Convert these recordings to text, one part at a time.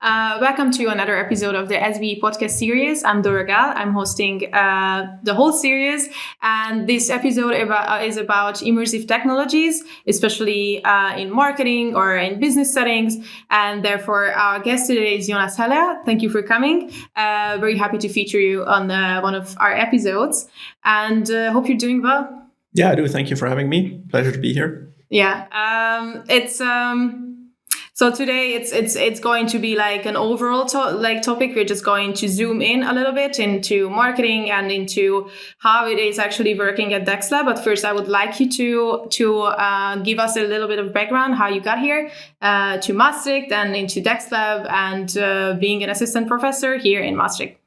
Welcome to another episode of the SBE podcast series. I'm Dora Gal. I'm hosting the whole series, and this episode is about immersive technologies, especially in marketing or in business settings. And therefore, our guest today is Jonas Heller. Thank you for coming. Very happy to feature you on one of our episodes, and hope you're doing well. Yeah, I do. Thank you for having me. Pleasure to be here. Yeah, So today it's going to be like an overall topic. We're just going to zoom in a little bit into marketing and into how it is actually working at DEXLab. But first, I would like you to give us a little bit of background, how you got here to Maastricht and into DEXLab and being an assistant professor here in Maastricht.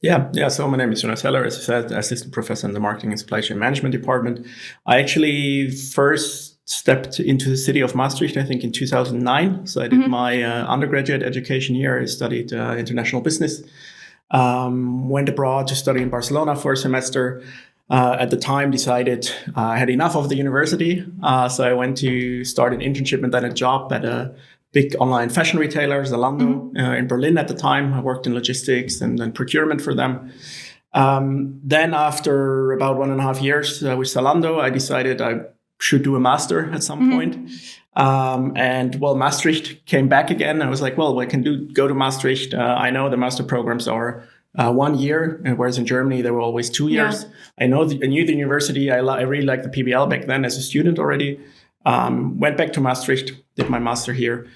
Yeah. So my name is Jonas Heller, as I said, assistant professor in the marketing and supply chain management department. I actually first stepped into the city of Maastricht, I think, in 2009. So I did my undergraduate education here. I studied international business, went abroad to study in Barcelona for a semester. At the time, decided I had enough of the university. So I went to start an internship and then a job at a big online fashion retailer, Zalando, in Berlin at the time. I worked in logistics and then procurement for them. Then after about 1.5 years with Zalando, I decided I should do a master at some point. And Maastricht came back again. I was like, well, I can go to Maastricht. I know the master programs are 1 year, whereas in Germany, they were always 2 years. Yeah. I knew the university. I really liked the PBL back then as a student already. Went back to Maastricht, did my master here.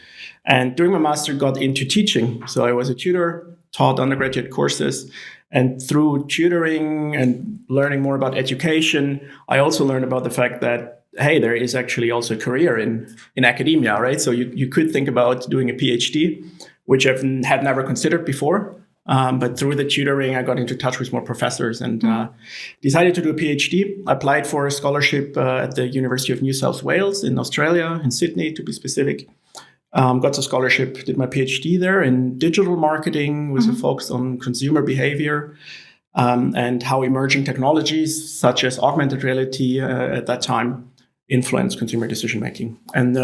And during my master, got into teaching. So I was a tutor, taught undergraduate courses. And through tutoring and learning more about education, I also learned about the fact that, hey, there is actually also a career in academia, right? So you could think about doing a PhD, which I had never considered before. But through the tutoring, I got into touch with more professors and decided to do a PhD. I applied for a scholarship at the University of New South Wales in Australia, in Sydney to be specific. Got the scholarship, did my PhD there in digital marketing with a focus on consumer behavior and how emerging technologies such as augmented reality at that time influence consumer decision making. And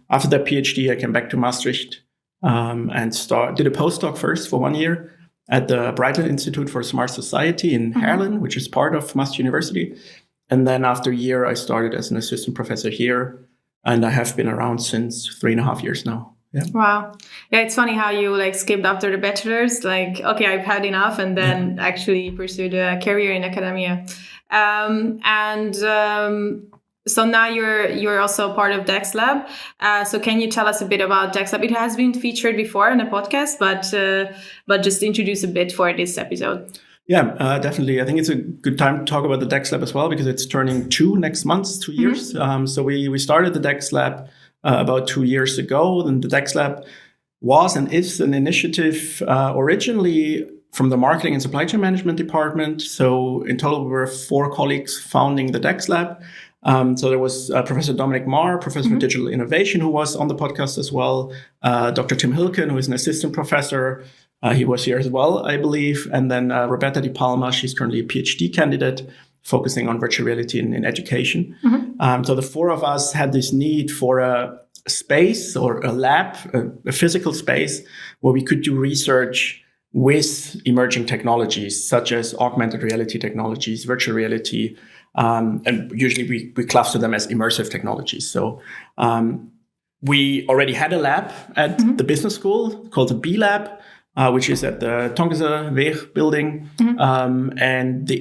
after that PhD, I came back to Maastricht and did a postdoc first for 1 year at the Breitling Institute for Smart Society in Haarlem, which is part of Maastricht University. And then after a year, I started as an assistant professor here. And I have been around since 3.5 years now. Yeah. Wow. Yeah, it's funny how you skipped after the bachelor's. Okay, I've had enough, and then actually pursued a career in academia. So now you're also part of DEXLab. So can you tell us a bit about DEXLab? It has been featured before in a podcast, but just introduce a bit for this episode. Yeah, definitely. I think it's a good time to talk about the DEXLab as well, because it's turning 2 next month, 2 years. So we started the DEXLab about 2 years ago. And the DEXLab was and is an initiative originally from the marketing and supply chain management department. So in total, we were 4 colleagues founding the DEXLab. So there was Professor Dominic Marr, Professor of Digital Innovation, who was on the podcast as well. Dr. Tim Hilken, who is an assistant professor. He was here as well, I believe. And then Roberta Di Palma, she's currently a PhD candidate focusing on virtual reality in education. So the 4 of us had this need for a space or a lab, a physical space where we could do research with emerging technologies such as augmented reality technologies, virtual reality, and usually we cluster them as immersive technologies. So we already had a lab at the business school called the B-Lab, which is at the Tongse Weg building. And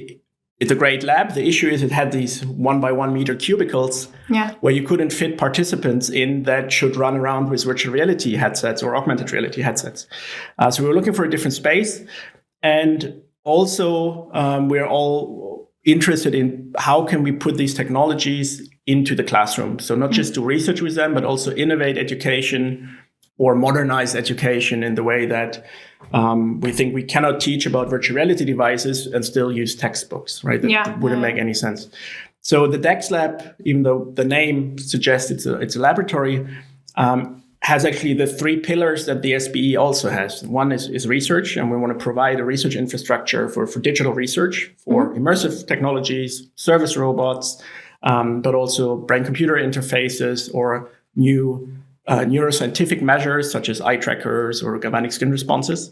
it's a great lab. The issue is it had these 1 by 1 meter cubicles where you couldn't fit participants in that should run around with virtual reality headsets or augmented reality headsets. So we were looking for a different space. And also we're all interested in how can we put these technologies into the classroom. So not just do research with them, but also innovate education or modernize education in the way that we think we cannot teach about virtual reality devices and still use textbooks, right? That wouldn't make any sense. So the DEXLab, even though the name suggests it's a laboratory, has actually the 3 pillars that the SBE also has. One is research, and we want to provide a research infrastructure for digital research, for immersive technologies, service robots, but also brain-computer interfaces or new neuroscientific measures such as eye trackers or galvanic skin responses.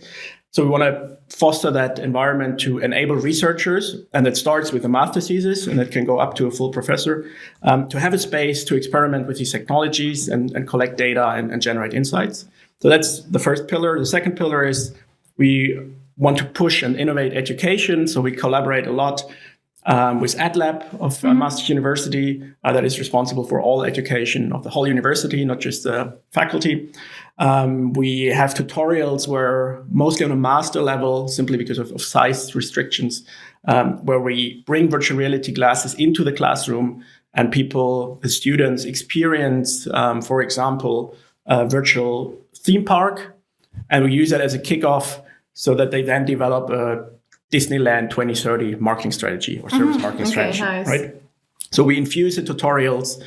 So we want to foster that environment to enable researchers, and it starts with a master's thesis, and it can go up to a full professor, to have a space to experiment with these technologies and collect data and generate insights. So that's the first pillar. The second pillar is we want to push and innovate education. So we collaborate a lot with DEXLab of Maastricht University, that is responsible for all education of the whole university, not just the faculty. We have tutorials where mostly on a master level, simply because of size restrictions, where we bring virtual reality glasses into the classroom and the students experience, for example, a virtual theme park. And we use that as a kickoff so that they then develop a Disneyland 2030 marketing strategy or service marketing strategy, nice. Right? So we infuse the tutorials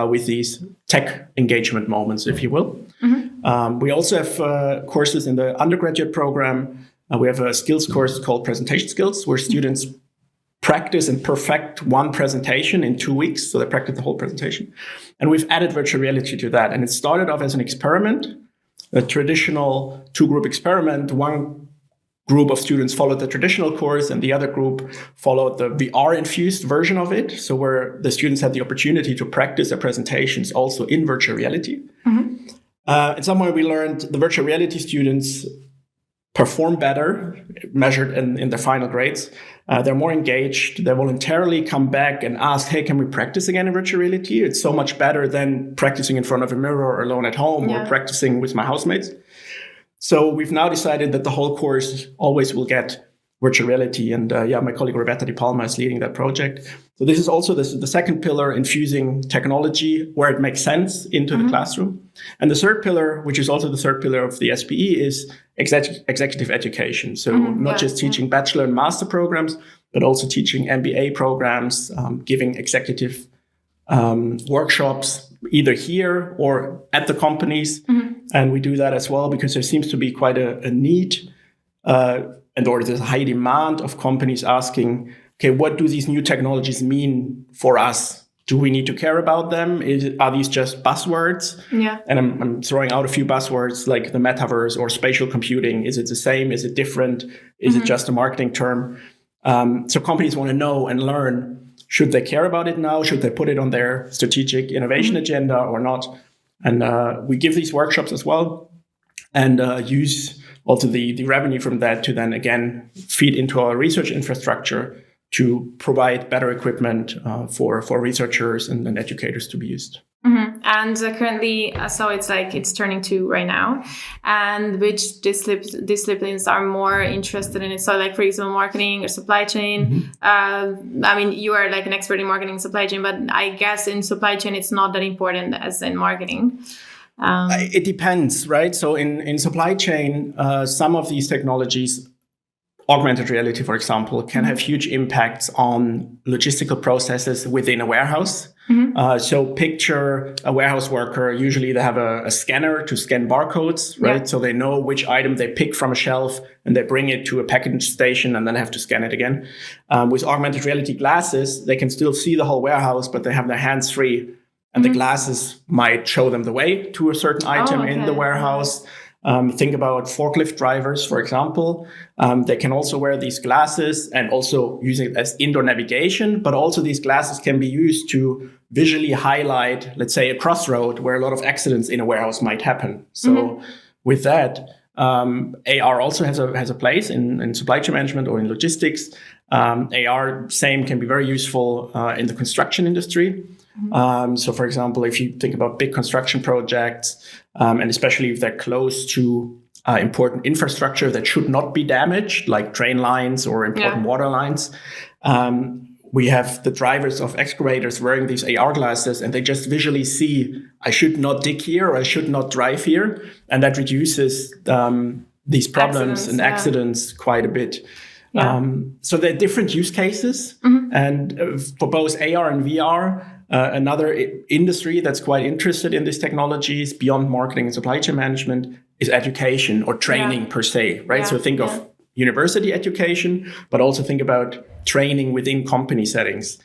with these tech engagement moments, if you will. We also have courses in the undergraduate program. We have a skills course called Presentation Skills, where students practice and perfect one presentation in 2 weeks. So they practice the whole presentation. And we've added virtual reality to that. And it started off as an experiment, a traditional 2-group experiment. One group of students followed the traditional course, and the other group followed the VR-infused version of it. So where the students had the opportunity to practice their presentations also in virtual reality. And somewhere we learned the virtual reality students perform better, measured in their final grades. They're more engaged. They voluntarily come back and ask, hey, can we practice again in virtual reality? It's so much better than practicing in front of a mirror or alone at home or practicing with my housemates. So we've now decided that the whole course always will get virtual reality. And my colleague Roberta Di Palma is leading that project. So this is also the second pillar, infusing technology where it makes sense into the classroom. And the third pillar, which is also the third pillar of the SBE, is executive education. So not just teaching bachelor and master programs, but also teaching MBA programs, giving executive workshops either here or at the companies. And we do that as well because there seems to be quite a need or there's a high demand of companies asking, okay, what do these new technologies mean for us? Do we need to care about them? Are these just buzzwords? Yeah. And I'm throwing out a few buzzwords like the metaverse or spatial computing. Is it the same? Is it different? Is it just a marketing term? So companies want to know and learn, should they care about it now? Should they put it on their strategic innovation agenda or not? And we give these workshops as well and use also the revenue from that to then again feed into our research infrastructure to provide better equipment for researchers and educators to be used. And currently, so it's turning 2 right now. And which disciplines are more interested in it? So like, for example, marketing or supply chain. I mean, you are like an expert in marketing and supply chain, but I guess in supply chain, it's not that important as in marketing. It depends, right? So in supply chain, some of these technologies, augmented reality, for example, can have huge impacts on logistical processes within a warehouse. So picture a warehouse worker. Usually they have a scanner to scan barcodes, right? Yeah. So they know which item they pick from a shelf and they bring it to a package station and then have to scan it again. With augmented reality glasses, they can still see the whole warehouse, but they have their hands free. And the glasses might show them the way to a certain item in the warehouse. Think about forklift drivers, for example. They can also wear these glasses and also use it as indoor navigation. But also these glasses can be used to visually highlight, let's say, a crossroad where a lot of accidents in a warehouse might happen. So with that, AR also has a place in supply chain management or in logistics. AR, same, can be very useful in the construction industry. So, for example, if you think about big construction projects, and especially if they're close to important infrastructure that should not be damaged, like train lines or important water lines, we have the drivers of excavators wearing these AR glasses, and they just visually see, I should not dig here or I should not drive here. And that reduces these problems and accidents quite a bit. So there are different use cases. And for both AR and VR, another industry that's quite interested in these technologies beyond marketing and supply chain management is education or training per se, right? So think of university education, but also think about training within company settings.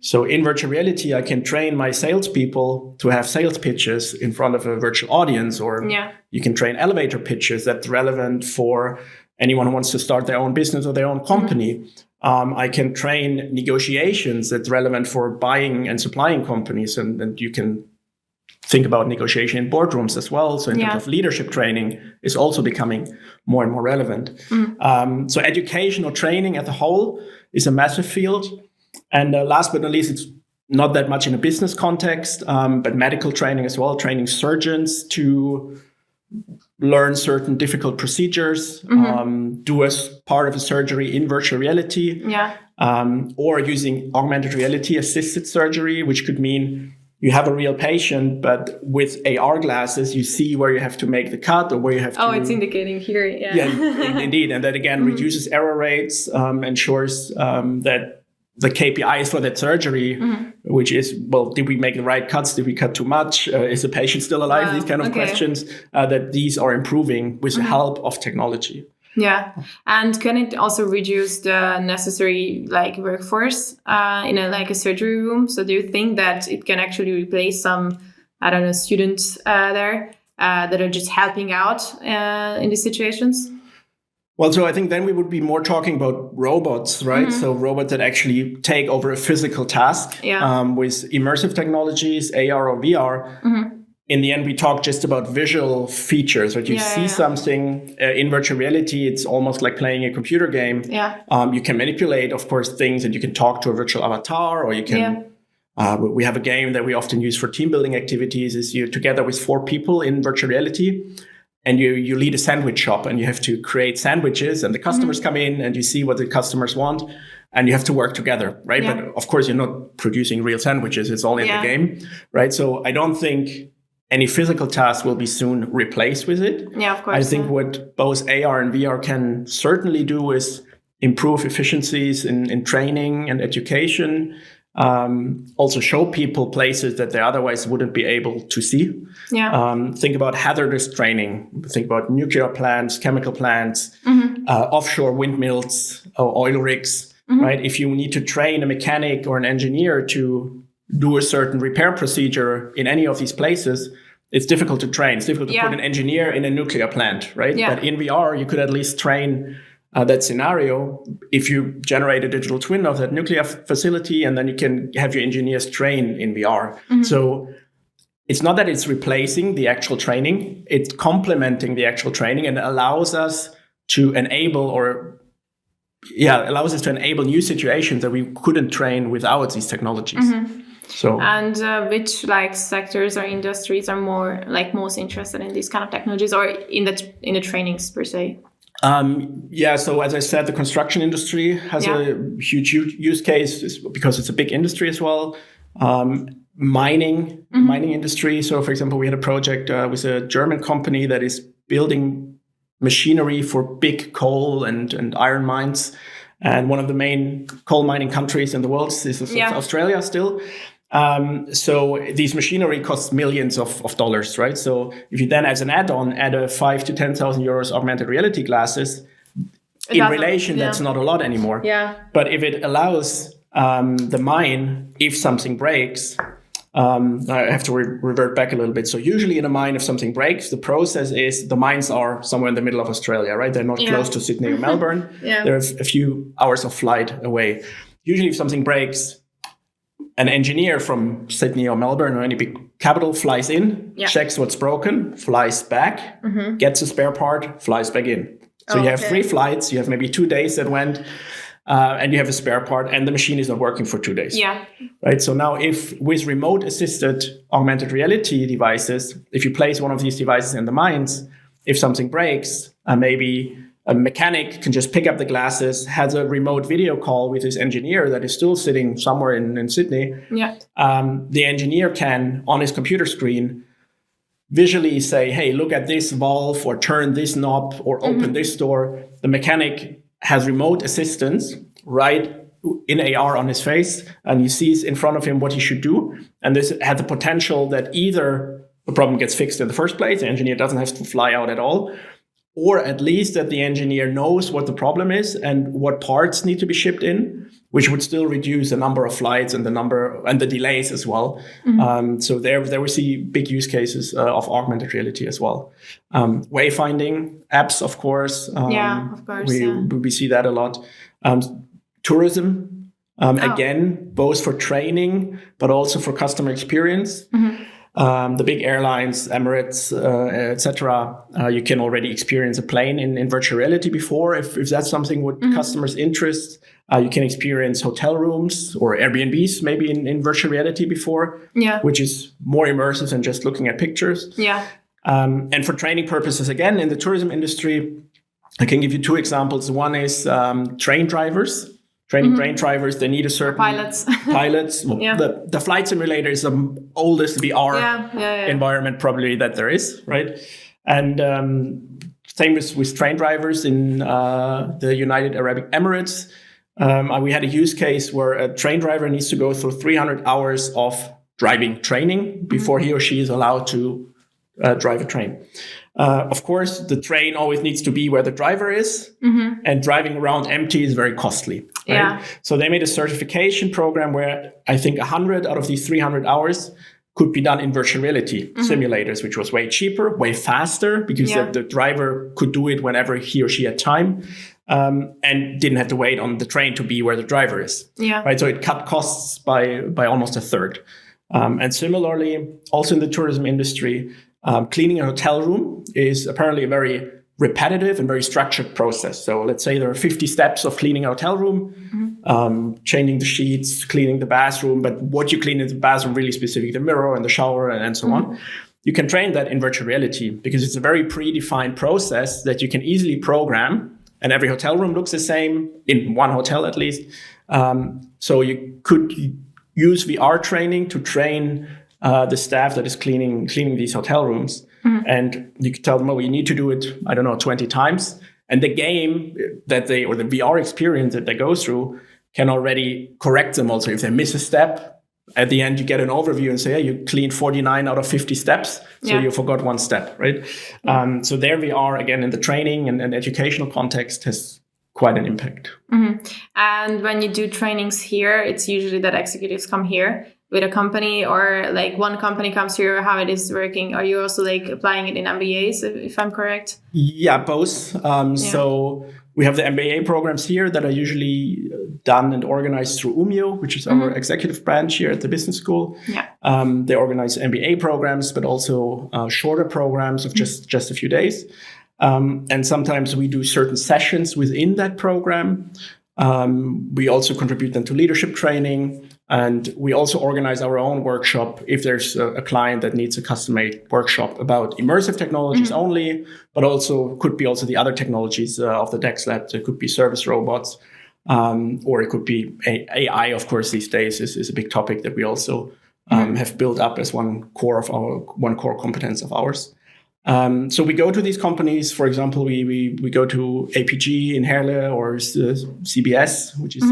So in virtual reality, I can train my salespeople to have sales pitches in front of a virtual audience, or you can train elevator pitches that's relevant for anyone who wants to start their own business or their own company. I can train negotiations that's relevant for buying and supplying companies, and you can think about negotiation in boardrooms as well. So in terms of leadership training is also becoming more and more relevant. So education or training as a whole is a massive field. And last but not least, it's not that much in a business context, but medical training as well, training surgeons to learn certain difficult procedures, do as part of a surgery in virtual reality, or using augmented reality assisted surgery, which could mean you have a real patient, but with AR glasses, you see where you have to make the cut or where you have to... Oh, it's indicating here, indeed. And that, again, reduces error rates, ensures that the KPIs for that surgery, which is, well, did we make the right cuts? Did we cut too much? Is the patient still alive? These kind of questions, that these are improving with the help of technology. Yeah. And can it also reduce the necessary workforce in a surgery room? So do you think that it can actually replace some, students there that are just helping out in these situations? Well, so I think then we would be more talking about robots, right? So robots that actually take over a physical task with immersive technologies, AR or VR. In the end, we talk just about visual features. Right? You see something in virtual reality, it's almost like playing a computer game. You can manipulate, of course, things, and you can talk to a virtual avatar, or you can... we have a game that we often use for team building activities. Is you're together with 4 people in virtual reality, and you lead a sandwich shop, and you have to create sandwiches, and the customers come in, and you see what the customers want, and you have to work together, right? But of course, you're not producing real sandwiches. It's all in the game, right? So I don't think any physical task will be soon replaced with it. Yeah, of course. I think what both AR and VR can certainly do is improve efficiencies in training and education, also show people places that they otherwise wouldn't be able to see. Think about hazardous training. Think about nuclear plants, chemical plants, offshore windmills, or oil rigs, right? If you need to train a mechanic or an engineer to do a certain repair procedure in any of these places, it's difficult to train. It's difficult to put an engineer in a nuclear plant, right? But in VR, you could at least train that scenario if you generate a digital twin of that nuclear facility, and then you can have your engineers train in VR. So it's not that it's replacing the actual training, it's complementing the actual training, and allows us to enable new situations that we couldn't train without these technologies. So, and which sectors or industries are more most interested in these kind of technologies, or in the trainings per se? So as I said, the construction industry has a huge use case because it's a big industry as well. Mining industry. So, for example, we had a project with a German company that is building machinery for big coal and iron mines. And one of the main coal mining countries in the world is Australia still. So these machinery costs millions of dollars, right? So if you then, as an add-on, add a 5,000 to 10,000 euros augmented reality glasses, in relation, that's not a lot anymore. But if it allows the mine, if something breaks, I have to revert back a little bit. So usually in a mine, if something breaks, the process is the mines are somewhere in the middle of Australia, right? They're not close to Sydney or Melbourne. They're a few hours of flight away. Usually if something breaks, an engineer from Sydney or Melbourne or any big capital flies in, checks what's broken, flies back, gets a spare part, flies back in. So you have 3 flights, you have maybe 2 days that went, and you have a spare part, and the machine is not working for 2 days. Right. So now if with remote assisted augmented reality devices, if you place one of these devices in the mines, if something breaks, maybe a mechanic can just pick up the glasses, has a remote video call with his engineer that is still sitting somewhere in Sydney. The engineer can, on his computer screen, visually say, hey, look at this valve, or turn this knob, or open this door. The mechanic has remote assistance right in AR on his face, and he sees in front of him what he should do. And this has the potential that either the problem gets fixed in the first place, the engineer doesn't have to fly out at all, or at least that the engineer knows what the problem is and what parts need to be shipped in. which would still reduce the number of flights and the delays as well. So there we see big use cases of augmented reality as well. Wayfinding apps, of course. Of course. We see that a lot. Tourism, again, both for training, but also for customer experience. The big airlines, Emirates, etc. You can already experience a plane in virtual reality before. If that's something what customers interest, you can experience hotel rooms or Airbnbs maybe in virtual reality before, which is more immersive than just looking at pictures. And for training purposes, again, in the tourism industry, I can give you two examples. One is train drivers. Training train drivers, they need a certain pilots. Well, the flight simulator is the oldest VR environment probably that there is, right? And same with train drivers in the United Arab Emirates. We had a use case where a train driver needs to go through 300 hours of driving training before he or she is allowed to drive a train. Of course, the train always needs to be where the driver is, and driving around empty is very costly. Right? So they made a certification program where I think 100 out of these 300 hours could be done in virtual reality simulators, which was way cheaper, way faster, because the driver could do it whenever he or she had time, and didn't have to wait on the train to be where the driver is. Right? So it cut costs by almost a third. And similarly, also in the tourism industry, cleaning a hotel room is apparently a very repetitive and very structured process. So let's say there are 50 steps of cleaning a hotel room, changing the sheets, cleaning the bathroom, but what you clean in the bathroom really specific, the mirror and the shower and so on. You can train that in virtual reality because it's a very predefined process that you can easily program, and every hotel room looks the same, in one hotel at least. So you could use VR training to train the staff that is cleaning these hotel rooms. And you could tell them, well, you need to do it, 20 times. And the game that the VR experience that they go through can already correct them also. If they miss a step, at the end, you get an overview and say, hey, you cleaned 49 out of 50 steps. So you forgot one step, right? So there VR, again, in the training and educational context has quite an impact. And when you do trainings here, it's usually that executives come here with a company, or like one company comes here, how it is working. Are you also like applying it in MBAs, if I'm correct? Yeah, both. So we have the MBA programs here that are usually done and organized through UMIO, which is our executive branch here at the business school. They organize MBA programs, but also shorter programs of just a few days. And sometimes we do certain sessions within that program. We also contribute then to leadership training. And we also organize our own workshop if there's a client that needs a custom-made workshop about immersive technologies only, but also could be also the other technologies of the DEXLab. It could be service robots, or it could be AI, of course, these days is a big topic that we also have built up as one core competence of ours. So we go to these companies. For example, we go to APG in Heerlen or CBS, which is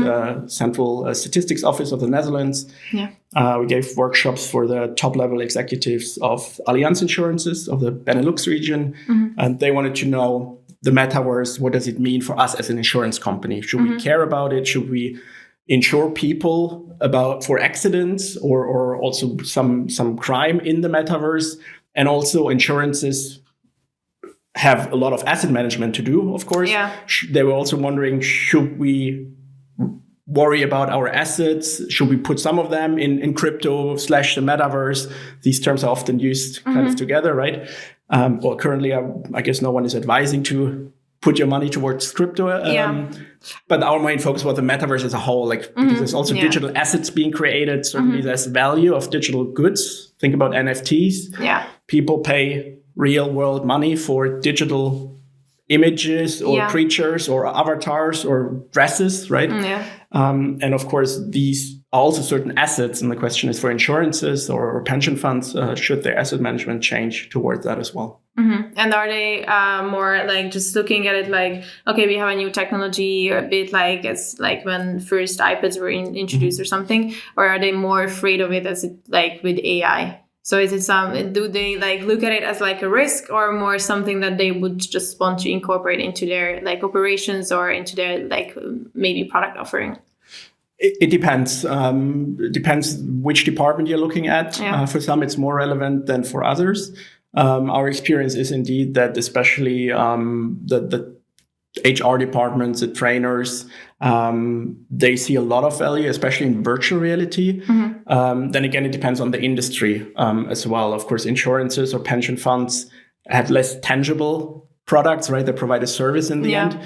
Central Statistics Office of the Netherlands. We gave workshops for the top-level executives of Allianz Insurances of the Benelux region. And they wanted to know the metaverse. What does it mean for us as an insurance company? Should we care about it? Should we insure people for accidents or also some crime in the metaverse? And also insurances have a lot of asset management to do, of course. They were also wondering, should we worry about our assets? Should we put some of them in crypto / the metaverse? These terms are often used kind of together, right? Well, currently, I guess no one is advising to put your money towards crypto. But our main focus was the metaverse as a whole, because there's also digital assets being created. Certainly there's value of digital goods. Think about NFTs. People pay real world money for digital images or creatures or avatars or dresses, right? And of course, these are also certain assets. And the question is for insurances or pension funds, should their asset management change towards that as well? And are they more like just looking at it like, okay, we have a new technology, a bit like it's like when first iPads were introduced or something, or are they more afraid of it as it, like with AI? So is it do they like look at it as like a risk or more something that they would just want to incorporate into their like operations or into their like maybe product offering? It depends. It depends which department you're looking at. For some, it's more relevant than for others. Our experience is indeed that especially the HR departments, the trainers, they see a lot of value, especially in virtual reality. Then again, it depends on the industry as well. Of course, insurances or pension funds have less tangible products, right? They provide a service in the end.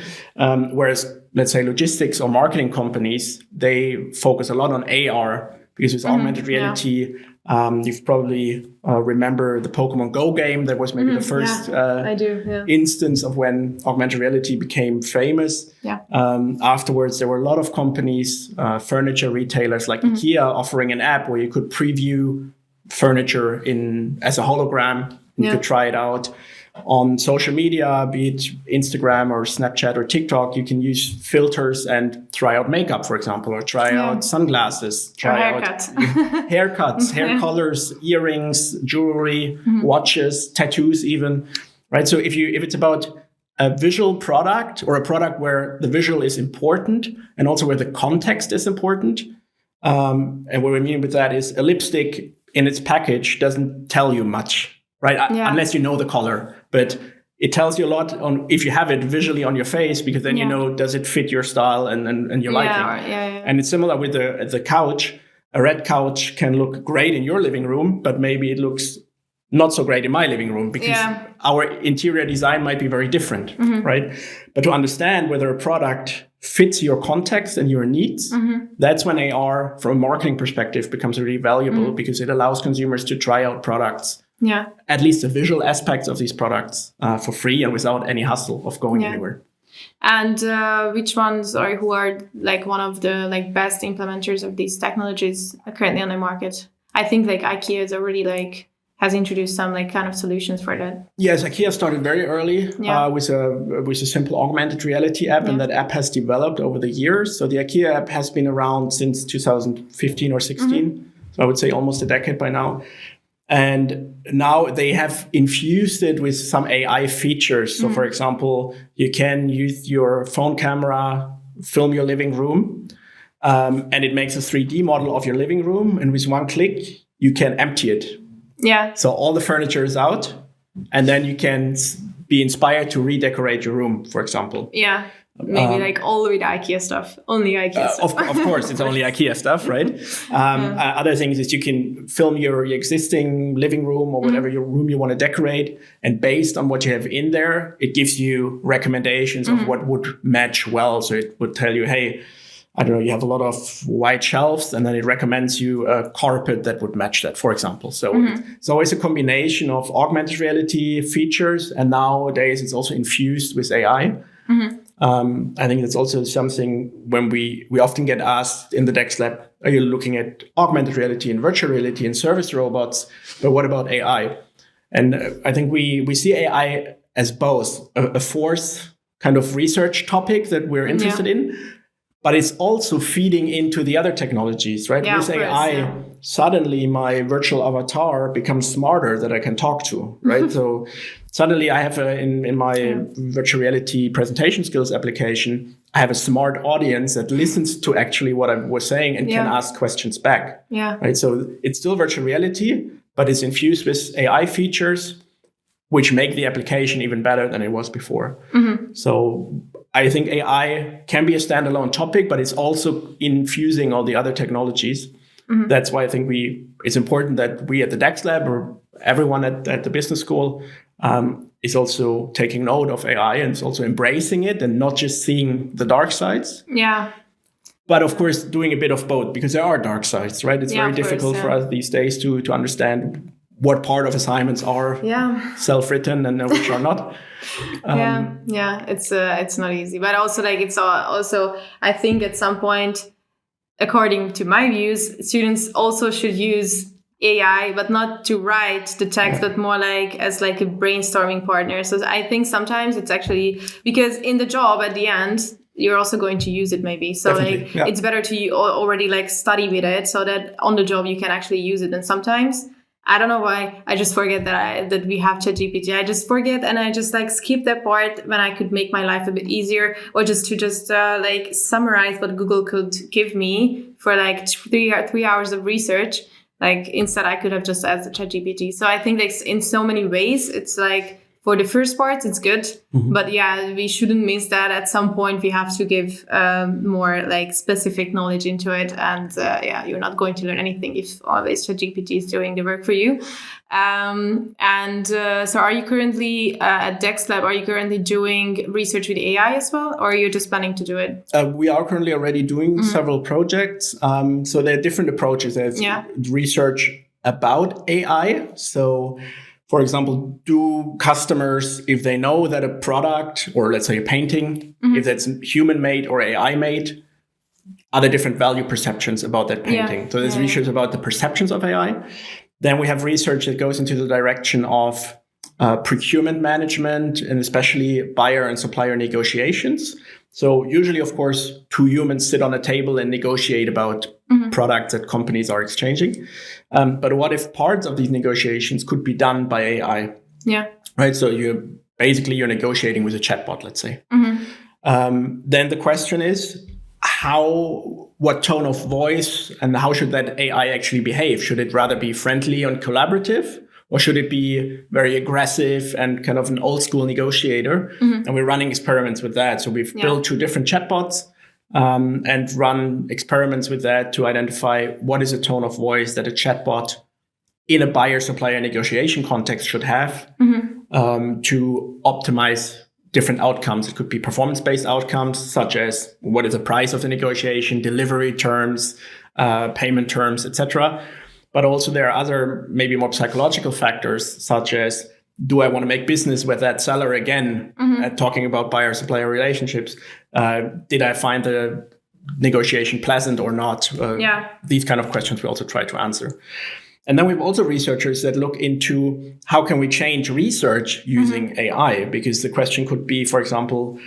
Whereas, let's say, logistics or marketing companies, they focus a lot on AR because with augmented reality, you've probably remember the Pokemon Go game. That was maybe the first instance of when augmented reality became famous. Afterwards, there were a lot of companies, furniture retailers like IKEA, offering an app where you could preview furniture as a hologram. You could try it out. On social media, be it Instagram or Snapchat or TikTok, you can use filters and try out makeup, for example, or try out sunglasses, try out haircuts, hair colors, earrings, jewelry, watches, tattoos even, right? So if it's about a visual product or a product where the visual is important and also where the context is important, and what we mean with that is a lipstick in its package doesn't tell you much, right? Unless you know the color. But it tells you a lot on if you have it visually on your face, because then you know, does it fit your style and your liking? And it's similar with the couch. A red couch can look great in your living room, but maybe it looks not so great in my living room because our interior design might be very different, right? But to understand whether a product fits your context and your needs, that's when AR, from a marketing perspective, becomes really valuable because it allows consumers to try out products. At least the visual aspects of these products for free and without any hassle of going anywhere. And which ones who are like one of the best implementers of these technologies currently on the market? I think IKEA is already has introduced some kind of solutions for that. Yes, IKEA started very early with a simple augmented reality app, and that app has developed over the years. So the IKEA app has been around since 2015 or 16. So I would say almost a decade by now. And now they have infused it with some AI features. So, for example, you can use your phone camera, film your living room, and it makes a 3D model of your living room. And with one click, you can empty it. So all the furniture is out, and then you can be inspired to redecorate your room, for example. Maybe all with IKEA stuff, only IKEA stuff. Of course, it's only IKEA stuff, right? Other things is you can film your existing living room or whatever your room you want to decorate. And based on what you have in there, it gives you recommendations of what would match well. So it would tell you, hey, I don't know, you have a lot of white shelves, and then it recommends you a carpet that would match that, for example. So it's always a combination of augmented reality features. And nowadays it's also infused with AI. I think that's also something when we often get asked in the DEXLab, are you looking at augmented reality and virtual reality and service robots? But what about AI? And I think we see AI as both a fourth kind of research topic that we're interested in, but it's also feeding into the other technologies, right? With AI, suddenly my virtual avatar becomes smarter that I can talk to, right? So suddenly I have in my virtual reality presentation skills application, I have a smart audience that listens to actually what I was saying and can ask questions back. Right? So it's still virtual reality, but it's infused with AI features, which make the application even better than it was before. So I think AI can be a standalone topic, but it's also infusing all the other technologies. That's why I think it's important that we at the DEXLab or everyone at the business school is also taking note of AI and is also embracing it and not just seeing the dark sides. But of course, doing a bit of both, because there are dark sides, right? It's very difficult for us these days to understand what part of assignments are self-written and which are not. It's not easy, but also it's also I think at some point, according to my views, students also should use AI, but not to write the text, but more as a brainstorming partner. So I think sometimes it's actually because in the job at the end, you're also going to use it maybe. So it's better to already study with it so that on the job you can actually use it. And sometimes I don't know why. I just forget that we have ChatGPT. I just forget, and I just like skip that part when I could make my life a bit easier, or just like summarize what Google could give me for like 3 hours of research. Like instead, I could have just asked the ChatGPT. So I think like in so many ways, it's like for the first part, it's good. But yeah, we shouldn't miss that. At some point, we have to give more like specific knowledge into it. And yeah, you're not going to learn anything if always ChatGPT is doing the work for you. So are you currently at DEXLab, are you currently doing research with AI as well? Or are you just planning to do it? We are currently already doing several projects. So there are different approaches. There's research about AI. So for example, do customers, if they know that a product or let's say a painting, if that's human-made or AI-made, are there different value perceptions about that painting? So there's research about the perceptions of AI. Then we have research that goes into the direction of procurement management and especially buyer and supplier negotiations. So usually, of course, two humans sit on a table and negotiate about products that companies are exchanging. But what if parts of these negotiations could be done by AI? Yeah. Right. So you're negotiating with a chatbot, let's say. Then the question is, what tone of voice and how should that AI actually behave? Should it rather be friendly and collaborative? Or should it be very aggressive and kind of an old school negotiator? And we're running experiments with that. So we've built 2 different chatbots and run experiments with that to identify what is a tone of voice that a chatbot in a buyer-supplier negotiation context should have to optimize different outcomes. It could be performance-based outcomes, such as what is the price of the negotiation, delivery terms, payment terms, etc. But also there are other maybe more psychological factors, such as, do I want to make business with that seller again? Talking about buyer-supplier relationships. Did I find the negotiation pleasant or not? These kind of questions we also try to answer. And then we have also researchers that look into how can we change research using AI? Because the question could be, for example,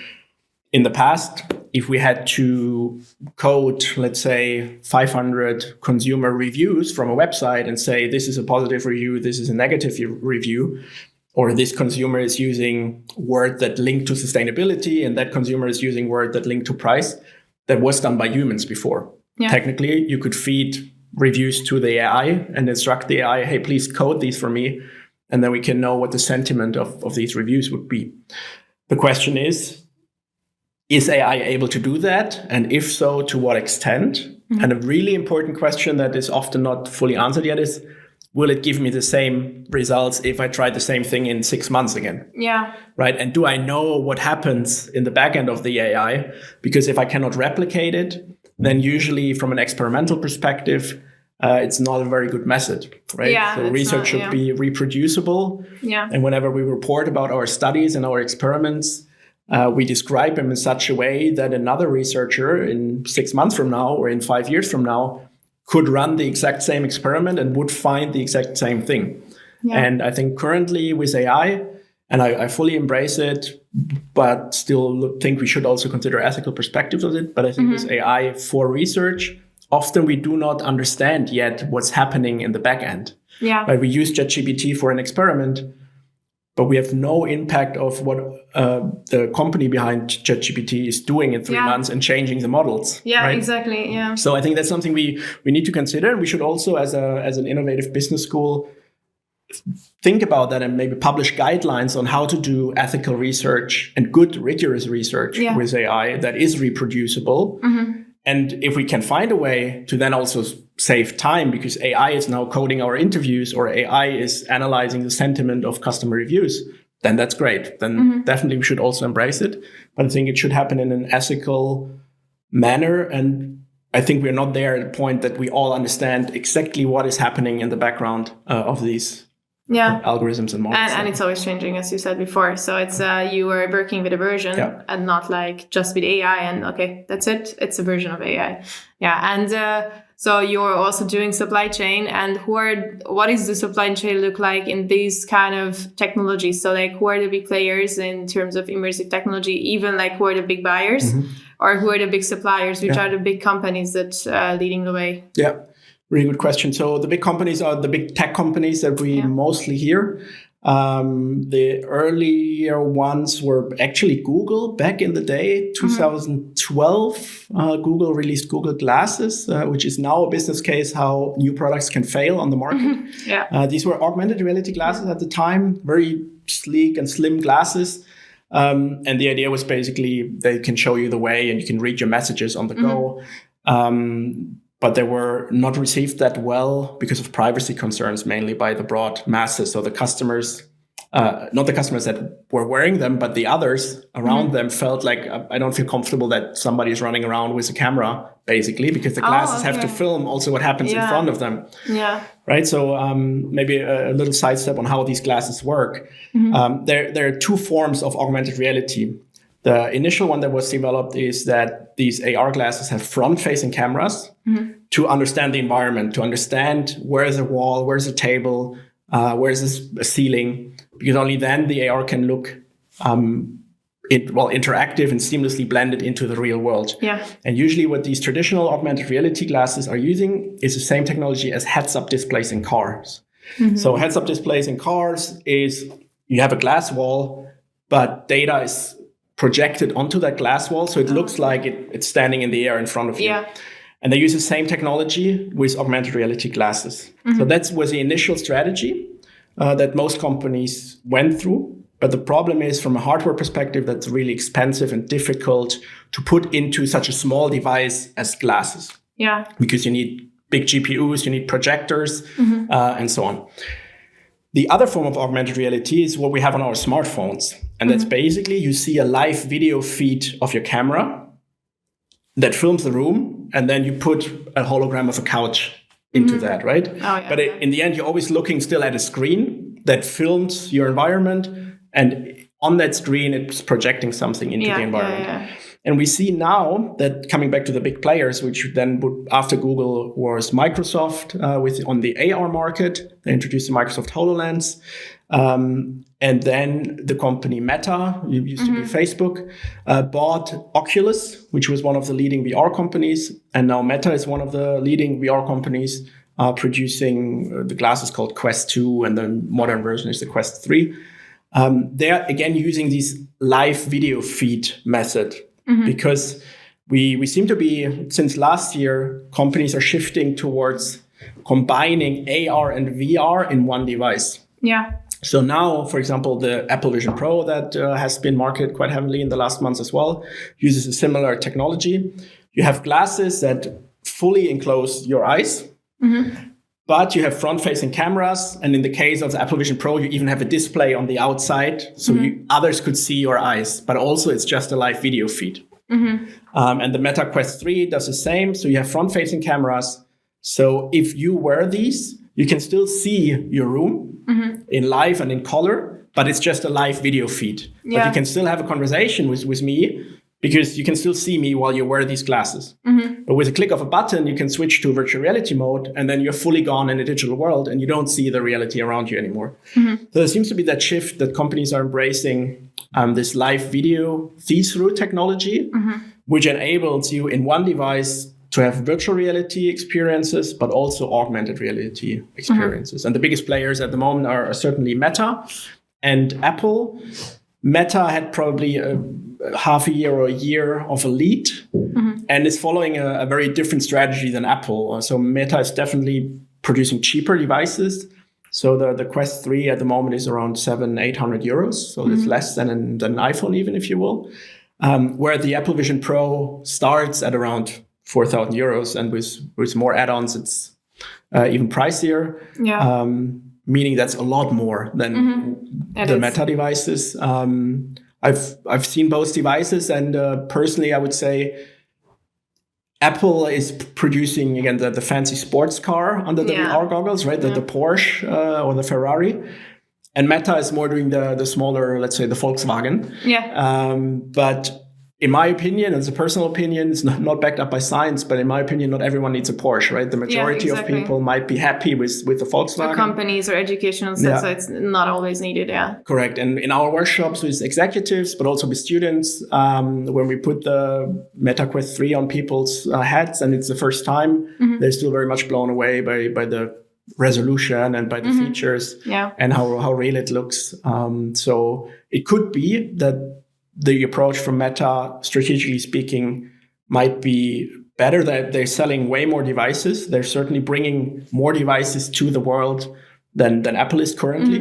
in the past, if we had to code, let's say, 500 consumer reviews from a website and say, this is a positive review, this is a negative review, or this consumer is using words that link to sustainability and that consumer is using words that link to price, that was done by humans before. Technically, you could feed reviews to the AI and instruct the AI, hey, please code these for me. And then we can know what the sentiment of these reviews would be. The question is AI able to do that? And if so, to what extent? And a really important question that is often not fully answered yet is, will it give me the same results if I try the same thing in 6 months again? Right. And do I know what happens in the back end of the AI? Because if I cannot replicate it, then usually from an experimental perspective, it's not a very good method, right? So research should be reproducible. And whenever we report about our studies and our experiments, we describe them in such a way that another researcher in 6 months from now or in 5 years from now could run the exact same experiment and would find the exact same thing. And I think currently with AI, and I fully embrace it, but still think we should also consider ethical perspectives of it. But I think with AI for research, often we do not understand yet what's happening in the back end. Right? We use ChatGPT for an experiment, but we have no impact of what the company behind ChatGPT is doing in 3 months and changing the models. Right? Exactly. So I think that's something we need to consider. And we should also, as an innovative business school, think about that and maybe publish guidelines on how to do ethical research and good rigorous research with AI that is reproducible. And if we can find a way to then also save time, because AI is now coding our interviews or AI is analyzing the sentiment of customer reviews, then that's great. Then definitely we should also embrace it. But I think it should happen in an ethical manner. And I think we're not there at a point that we all understand exactly what is happening in the background of these algorithms and models. And it's always changing, as you said before. So it's you are working with a version and not like just with AI and okay, that's it. It's a version of AI. And so you're also doing supply chain, and what is the supply chain look like in these kind of technologies? So like who are the big players in terms of immersive technology, even like who are the big buyers or who are the big suppliers, which are the big companies that leading the way? really good question. So the big companies are the big tech companies that we mostly hear. The earlier ones were actually Google back in the day, 2012. Google released Google Glasses, which is now a business case how new products can fail on the market. These were augmented reality glasses at the time, very sleek and slim glasses. And the idea was basically they can show you the way and you can read your messages on the go. But they were not received that well because of privacy concerns, mainly by the broad masses. So the customers, not the customers that were wearing them, but the others around them felt like, I don't feel comfortable that somebody is running around with a camera, basically, because the glasses have to film also what happens in front of them. Right. So maybe a little sidestep on how these glasses work. There are two forms of augmented reality. The initial one that was developed is that these AR glasses have front-facing cameras to understand the environment, to understand where is a wall, where's a table, where is a ceiling, because only then the AR can look interactive and seamlessly blended into the real world. And usually what these traditional augmented reality glasses are using is the same technology as heads-up displays in cars. So heads-up displays in cars is you have a glass wall, but data is projected onto that glass wall, so it looks like it's standing in the air in front of you. And they use the same technology with augmented reality glasses. So that was the initial strategy that most companies went through. But the problem is, from a hardware perspective, that's really expensive and difficult to put into such a small device as glasses. Because you need big GPUs, you need projectors, and so on. The other form of augmented reality is what we have on our smartphones. And that's basically you see a live video feed of your camera that films the room, and then you put a hologram of a couch into that, right? But in the end, you're always looking still at a screen that films your environment. And on that screen, it's projecting something into the environment. And we see now that, coming back to the big players, which then after Google was Microsoft on the AR market, they introduced the Microsoft HoloLens. And then the company Meta, it used to be Facebook, bought Oculus, which was one of the leading VR companies. And now Meta is one of the leading VR companies producing the glasses called Quest 2, and the modern version is the Quest 3. They're again using this live video feed method. Because we seem to be, since last year, companies are shifting towards combining AR and VR in one device. So now, for example, the Apple Vision Pro that has been marketed quite heavily in the last months as well, uses a similar technology. You have glasses that fully enclose your eyes, but you have front-facing cameras. And in the case of the Apple Vision Pro, you even have a display on the outside, so others could see your eyes. But also, it's just a live video feed. And the Meta Quest 3 does the same. So you have front-facing cameras. So if you wear these, you can still see your room in live and in color, but it's just a live video feed. But you can still have a conversation with me, because you can still see me while you wear these glasses. But with a click of a button, you can switch to virtual reality mode, and then you're fully gone in a digital world and you don't see the reality around you anymore. So there seems to be that shift that companies are embracing, this live video see-through technology, which enables you in one device to have virtual reality experiences, but also augmented reality experiences. And the biggest players at the moment are certainly Meta and Apple. Meta had probably half a year or a year of a lead, and is following a very different strategy than Apple. So Meta is definitely producing cheaper devices. So the Quest 3 at the moment is around 700-800 euros. So it's less than an iPhone, even, if you will. Where the Apple Vision Pro starts at around 4,000 euros, and with more add-ons, it's even pricier. Meaning that's a lot more than the Meta devices. I've seen both devices, and personally, I would say Apple is producing, again, the fancy sports car under the VR goggles, right? The Porsche or the Ferrari. And Meta is more doing the smaller, let's say, the Volkswagen. But in my opinion, it's a personal opinion, it's not backed up by science, but in my opinion, not everyone needs a Porsche, right? The majority of people might be happy with the Volkswagen. For companies or educational sets, so it's not always needed, Correct. And in our workshops with executives, but also with students, when we put the Meta Quest 3 on people's heads, and it's the first time, they're still very much blown away by the resolution and by the features and how real it looks. So it could be that the approach from Meta, strategically speaking, might be better, that they're selling way more devices. They're certainly bringing more devices to the world than Apple is currently.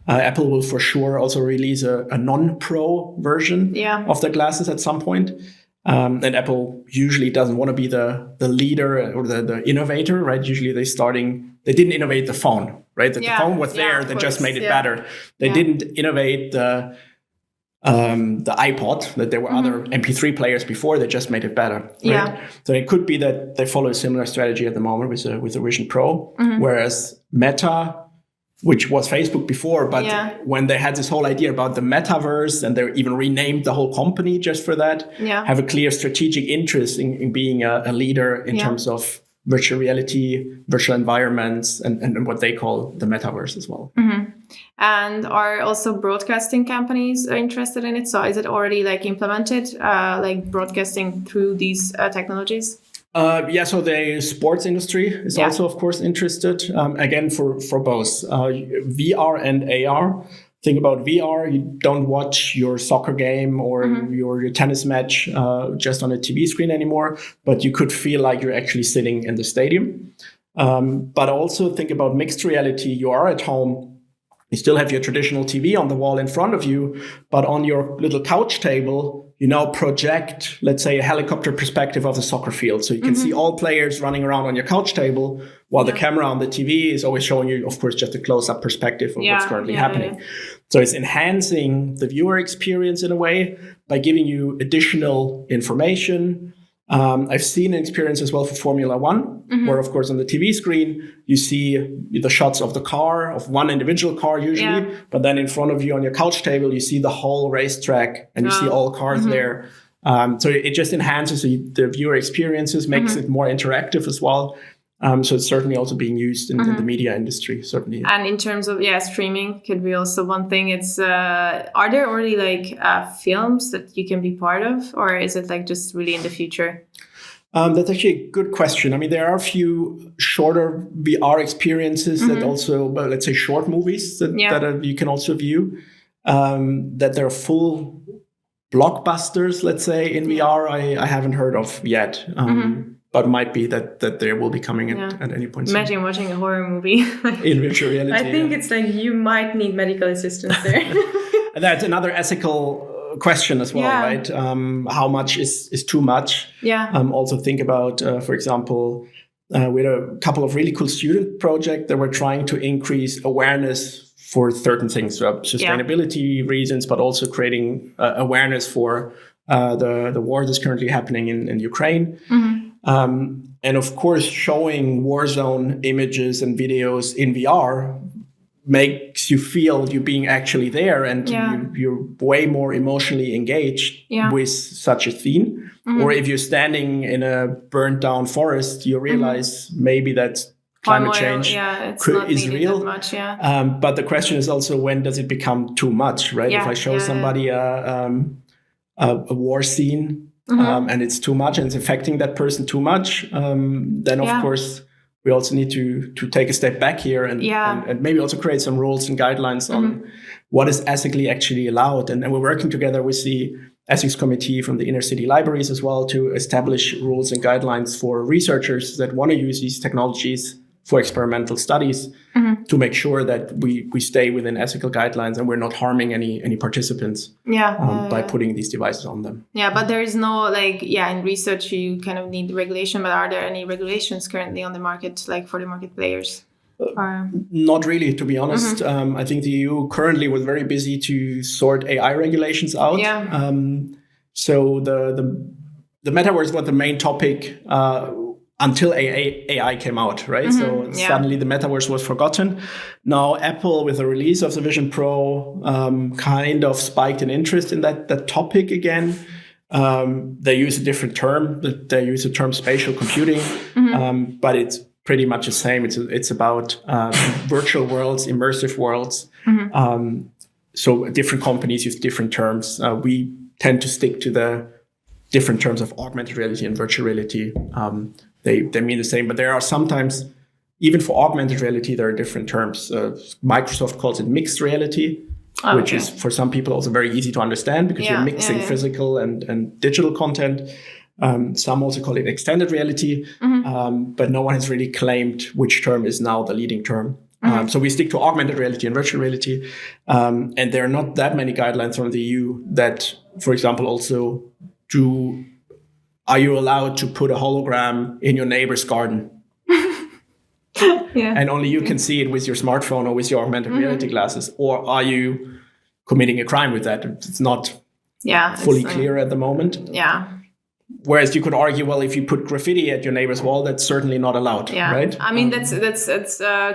Apple will for sure also release a non-pro version of the glasses at some point. And Apple usually doesn't want to be the leader or the innovator, right? Usually they didn't innovate the phone, right? The phone was there, they just made it better. They didn't innovate the iPod, that there were other MP3 players before, they just made it better. Right? So it could be that they follow a similar strategy at the moment with the Vision Pro, whereas Meta, which was Facebook before, but when they had this whole idea about the metaverse, and they even renamed the whole company just for that, have a clear strategic interest in being a leader in terms of virtual reality, virtual environments, and what they call the metaverse as well. And are also broadcasting companies interested in it? So is it already implemented, broadcasting through these technologies? So the sports industry is also, of course, interested, again, for both VR and AR. Think about VR, you don't watch your soccer game or your tennis match just on a TV screen anymore, but you could feel like you're actually sitting in the stadium. But also think about mixed reality. You are at home. You still have your traditional TV on the wall in front of you, but on your little couch table, you now project, let's say, a helicopter perspective of the soccer field. So you can see all players running around on your couch table, while the camera on the TV is always showing you, of course, just a close-up perspective of what's currently happening. So it's enhancing the viewer experience in a way by giving you additional information. I've seen an experience as well for Formula One, where, of course, on the TV screen, you see the shots of the car, of one individual car usually, but then in front of you on your couch table, you see the whole racetrack and you see all cars there. So it just enhances the viewer experiences, makes it more interactive as well. So it's certainly also being used in the media industry, certainly. And in terms of, streaming could be also one thing. It's, are there already films that you can be part of, or is it just really in the future? That's actually a good question. I mean, there are a few shorter VR experiences that also, let's say, short movies that you can also view, that there are full blockbusters, let's say, in VR, I haven't heard of yet. But might be that they will be coming at any point soon. Imagine watching a horror movie in virtual reality. I think it's you might need medical assistance there. And that's another ethical question as well, right? How much is too much? Also think about, for example, we had a couple of really cool student projects that were trying to increase awareness for certain things, sustainability reasons, but also creating awareness for the war that's currently happening in Ukraine. And of course, showing war zone images and videos in VR makes you feel you being actually there, and you're way more emotionally engaged with such a theme. Or if you're standing in a burnt down forest, you realize maybe that climate change is real. But the question is also, when does it become too much, right? If I show somebody a war scene, and it's too much and it's affecting that person too much, then of course we also need to take a step back here and maybe also create some rules and guidelines on what is ethically actually allowed. And we're working together with the ethics committee from the inner city libraries as well to establish rules and guidelines for researchers that want to use these technologies for experimental studies, to make sure that we stay within ethical guidelines and we're not harming any participants by putting these devices on them. But there is no in research you kind of need regulation, but are there any regulations currently on the market, for the market players? Not really, to be honest. I think the EU currently was very busy to sort AI regulations out. So the metaverse was the main topic until AI came out, right? So suddenly the metaverse was forgotten. Now Apple, with the release of the Vision Pro, kind of spiked an interest in that topic again. They use a different term. They use the term spatial computing, but it's pretty much the same. It's about virtual worlds, immersive worlds. So different companies use different terms. We tend to stick to the different terms of augmented reality and virtual reality. They mean the same, but there are sometimes, even for augmented reality, there are different terms. Microsoft calls it mixed reality, which is for some people also very easy to understand because you're mixing physical and digital content. Some also call it extended reality, but no one has really claimed which term is now the leading term. So we stick to augmented reality and virtual reality. And there are not that many guidelines from the EU that, for example, also are you allowed to put a hologram in your neighbor's garden? And only you can see it with your smartphone or with your augmented reality glasses? Or are you committing a crime with that? It's not fully clear at the moment. Whereas you could argue, well, if you put graffiti at your neighbor's wall, that's certainly not allowed, right? I mean, that's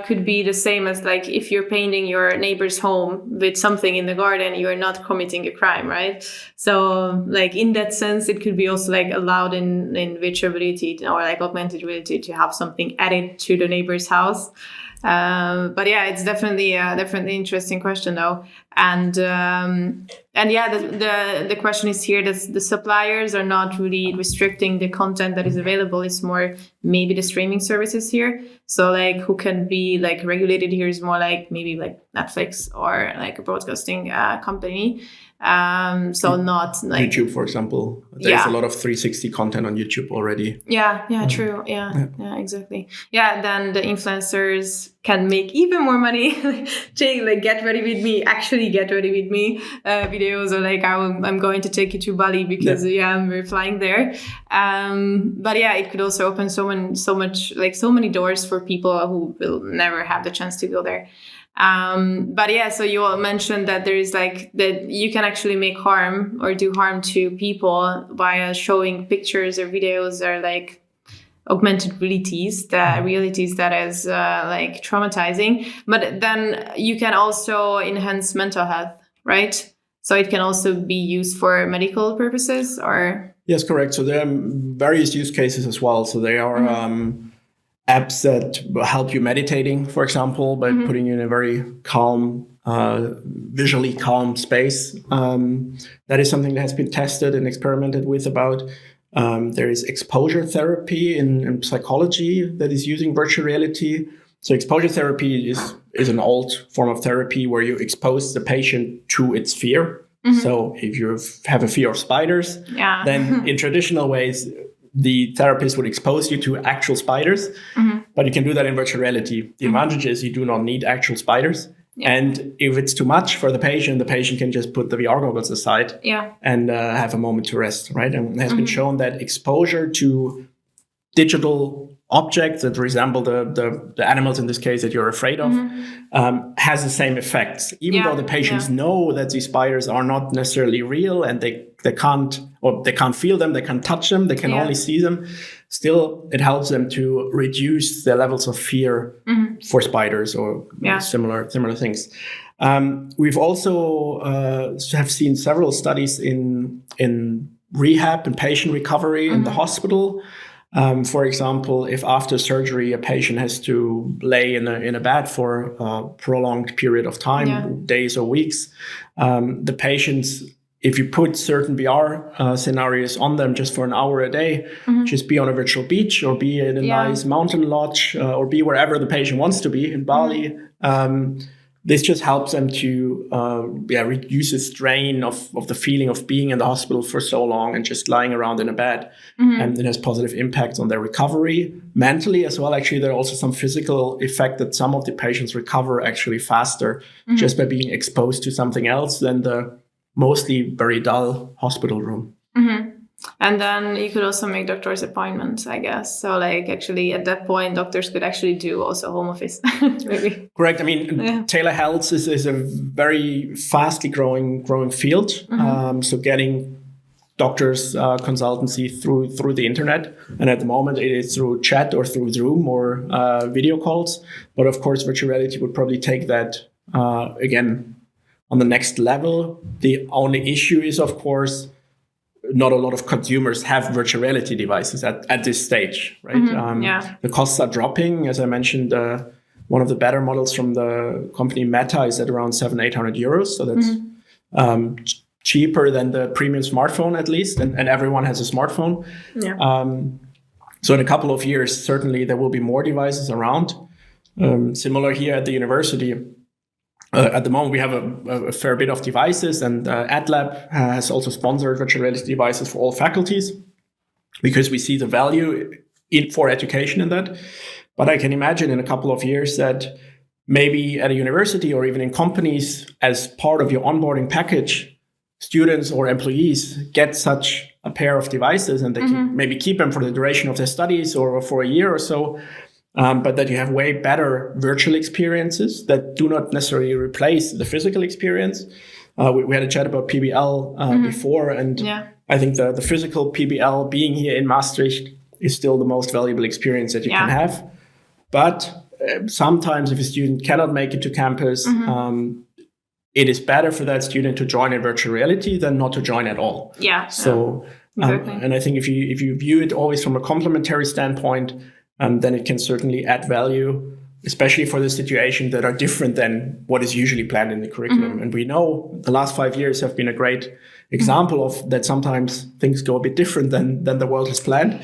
could be the same as like if you're painting your neighbor's home with something in the garden, you're not committing a crime, right? So, like in that sense, it could be also like allowed in virtual reality or like augmented reality to have something added to the neighbor's house. But yeah, it's definitely interesting question though, and the question is here that the suppliers are not really restricting the content that is available. It's more maybe the streaming services here. So like who can be like regulated here is more like maybe like Netflix or like a broadcasting company. So not like YouTube, for example. There's a lot of 360 content on YouTube already. True. Exactly. Then the influencers can make even more money. Like get ready with me videos, or like I'm going to take you to Bali because we're flying there. But it could also open so many doors for people who will never have the chance to go there. So you all mentioned that there is like that you can actually make harm or do harm to people via showing pictures or videos or like augmented realities that is like traumatizing. But then you can also enhance mental health, right? So it can also be used for medical purposes, or yes, correct. So there are various use cases as well. So they are apps that help you meditating, for example, by putting you in a very calm, visually calm space. That is something that has been tested and experimented with about. There is exposure therapy in psychology that is using virtual reality. So exposure therapy is an old form of therapy where you expose the patient to its fear. So if you have a fear of spiders, then in traditional ways, the therapist would expose you to actual spiders, but you can do that in virtual reality. The advantage is you do not need actual spiders. And if it's too much for the patient can just put the VR goggles aside and have a moment to rest, right? And it has been shown that exposure to digital objects that resemble the animals in this case that you're afraid of has the same effects, even though the patients know that these spiders are not necessarily real and they can't feel them, they can't touch them, they can only see them. Still, it helps them to reduce their levels of fear for spiders or similar things. We've also have seen several studies in rehab and patient recovery in the hospital. For example, if after surgery a patient has to lay in a bed for a prolonged period of time, days or weeks, the patients, if you put certain VR scenarios on them just for an hour a day, just be on a virtual beach or be in a nice mountain lodge or be wherever the patient wants to be in Bali, this just helps them to reduce the strain of the feeling of being in the hospital for so long and just lying around in a bed. And it has positive impacts on their recovery mentally as well. Actually, there are also some physical effect that some of the patients recover actually faster just by being exposed to something else than the mostly very dull hospital room. And then you could also make doctor's appointments, I guess. So like actually at that point, doctors could actually do also home office, maybe. Correct. I mean, telehealth is a very fastly growing field. So getting doctors consultancy through the internet. And at the moment, it is through chat or through Zoom or video calls. But of course, virtual reality would probably take that again on the next level. The only issue is, of course, not a lot of consumers have virtual reality devices at this stage, right? The costs are dropping. As I mentioned, one of the better models from the company Meta is at around 700-800 euros. So that's cheaper than the premium smartphone, at least. And everyone has a smartphone. So in a couple of years, certainly there will be more devices around. Similar here at the university. At the moment, we have a fair bit of devices, and DEXLab has also sponsored virtual reality devices for all faculties because we see the value for education in that. But I can imagine in a couple of years that maybe at a university or even in companies, as part of your onboarding package, students or employees get such a pair of devices, and they can maybe keep them for the duration of their studies or for a year or so. But that you have way better virtual experiences that do not necessarily replace the physical experience. We had a chat about PBL before, and I think the physical PBL being here in Maastricht is still the most valuable experience that you can have. But sometimes if a student cannot make it to campus, it is better for that student to join in virtual reality than not to join at all. So, exactly. And I think if you view it always from a complementary standpoint, then it can certainly add value, especially for the situations that are different than what is usually planned in the curriculum. And we know the last 5 years have been a great example of that. Sometimes things go a bit different than the world has planned.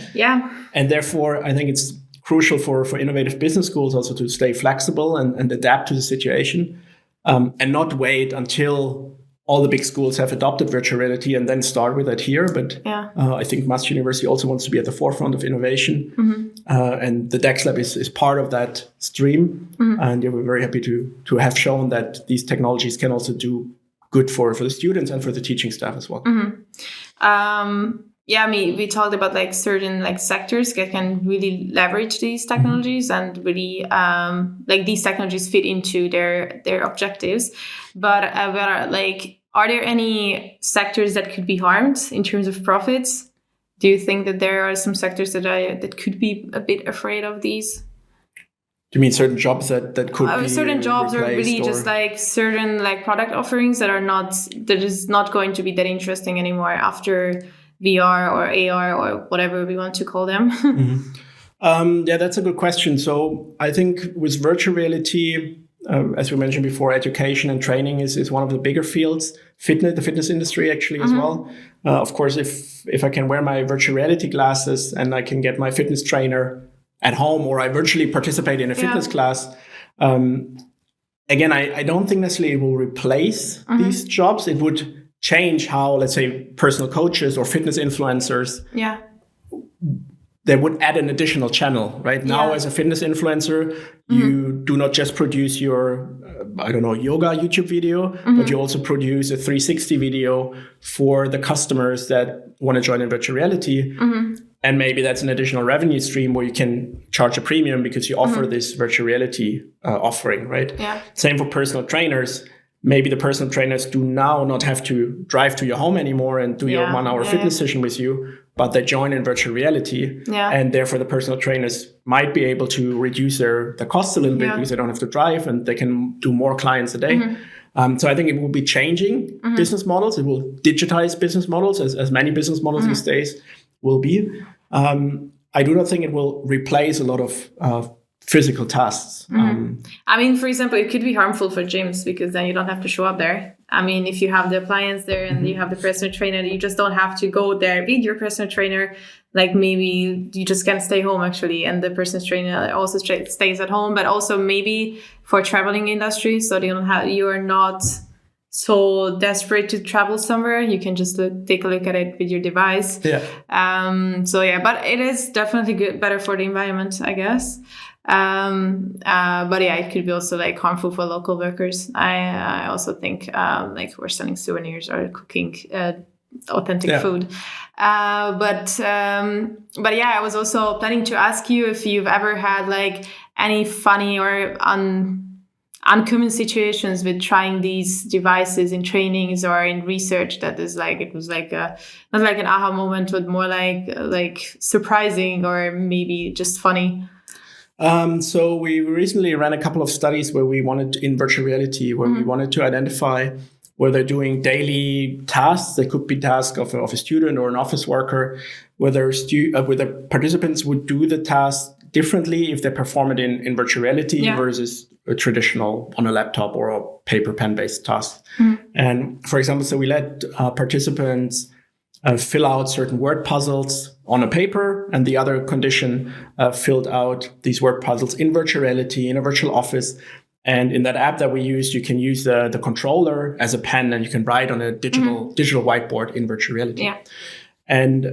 And therefore, I think it's crucial for innovative business schools also to stay flexible and adapt to the situation, and not wait until all the big schools have adopted virtual reality and then start with it here. But I think Maastricht University also wants to be at the forefront of innovation. And the DEXLab is part of that stream. And we're very happy to have shown that these technologies can also do good for the students and for the teaching staff as well. We talked about like certain like sectors that can really leverage these technologies and really like these technologies fit into their objectives. But are there any sectors that could be harmed in terms of profits? Do you think that there are some sectors that could be a bit afraid of these? Do you mean certain jobs that could be certain jobs, or really just like certain like product offerings that is not going to be that interesting anymore after VR or AR or whatever we want to call them? That's a good question. So I think with virtual reality, as we mentioned before, education and training is one of the bigger fields. The fitness industry actually as well. Of course, if I can wear my virtual reality glasses and I can get my fitness trainer at home, or I virtually participate in a fitness class, again, I don't think necessarily it will replace these jobs. It would change how, let's say, personal coaches or fitness influencers, they would add an additional channel, right? Now, as a fitness influencer, you do not just produce your, yoga YouTube video, but you also produce a 360 video for the customers that want to join in virtual reality. And maybe that's an additional revenue stream where you can charge a premium because you offer this virtual reality offering, right? Same for personal trainers. Maybe the personal trainers do now not have to drive to your home anymore and do your 1 hour fitness session with you, but they join in virtual reality. And therefore the personal trainers might be able to reduce their costs a little bit because they don't have to drive and they can do more clients a day. So I think it will be changing business models. It will digitize business models as many business models these days will be. I do not think it will replace a lot of physical tasks. I mean, for example, it could be harmful for gyms because then you don't have to show up there. I mean, if you have the appliance there and you have the personal trainer, you just don't have to go there with your personal trainer. Like maybe you just can stay home actually, and the personal trainer also stays at home. But also maybe for traveling industry, so you are not so desperate to travel somewhere. You can just take a look at it with your device. But it is definitely better for the environment, I guess. But it could be also like harmful for local workers. I also think like we're selling souvenirs or cooking authentic food. But I was also planning to ask you if you've ever had like any funny or uncommon situations with trying these devices in trainings or in research that is like, it was like not like an aha moment, but more like surprising or maybe just funny. So we recently ran a couple of studies where we wanted in virtual reality, where we wanted to identify where they're doing daily tasks. They could be tasks of a student or an office worker, where the participants would do the task differently if they perform it in virtual reality versus a traditional on a laptop or a paper pen-based task. And for example, so we let participants fill out certain word puzzles on a paper, and the other condition filled out these word puzzles in virtual reality in a virtual office. And in that app that we use, you can use the controller as a pen, and you can write on a digital whiteboard in virtual reality. Yeah. And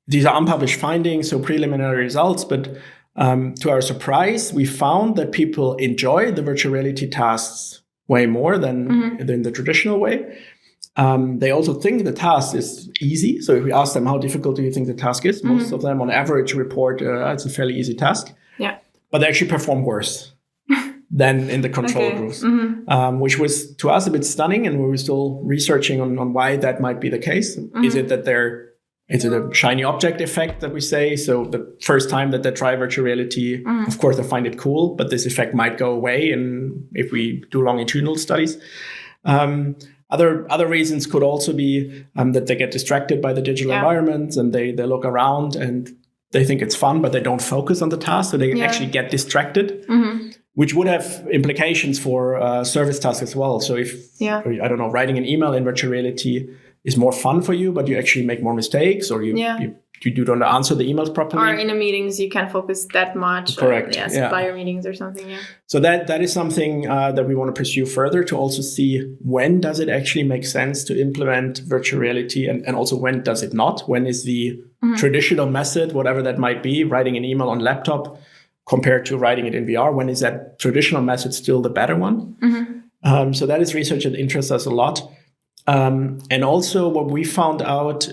these are unpublished findings, so preliminary results. But to our surprise, we found that people enjoy the virtual reality tasks way more than the traditional way. They also think the task is easy. So if we ask them, how difficult do you think the task is? Most of them on average report it's a fairly easy task. Yeah. But they actually perform worse than in the control groups, which was to us a bit stunning. And we were still researching on why that might be the case. Is it that is it a shiny object effect that we say? So the first time that they try virtual reality, of course, they find it cool, but this effect might go away if we do longitudinal studies. Other reasons could also be that they get distracted by the digital environment, and they look around and they think it's fun, but they don't focus on the task. So they actually get distracted, which would have implications for service tasks as well. So if, I don't know, writing an email in virtual reality is more fun for you, but you actually make more mistakes, or you don't answer the emails properly. Or in the meetings, you can't focus that much. Correct. Supplier meetings or something. Yeah. So that is something that we want to pursue further, to also see when does it actually make sense to implement virtual reality, and also when does it not? When is the traditional method, whatever that might be, writing an email on laptop compared to writing it in VR, when is that traditional method still the better one? So that is research that interests us a lot. And also what we found out,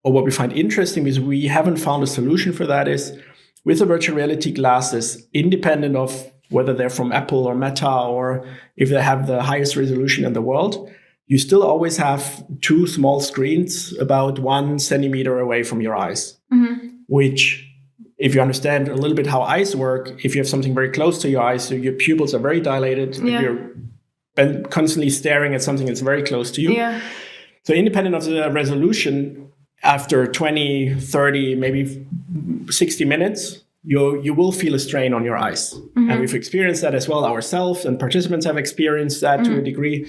or what we find interesting, is we haven't found a solution for that, is with the virtual reality glasses, independent of whether they're from Apple or Meta, or if they have the highest resolution in the world, you still always have two small screens about 1 centimeter away from your eyes, which, if you understand a little bit how eyes work, if you have something very close to your eyes, so your pupils are very dilated, you're constantly staring at something that's very close to you. Yeah. So independent of the resolution, after 20, 30, maybe 60 minutes, you will feel a strain on your eyes. And we've experienced that as well ourselves, and participants have experienced that to a degree.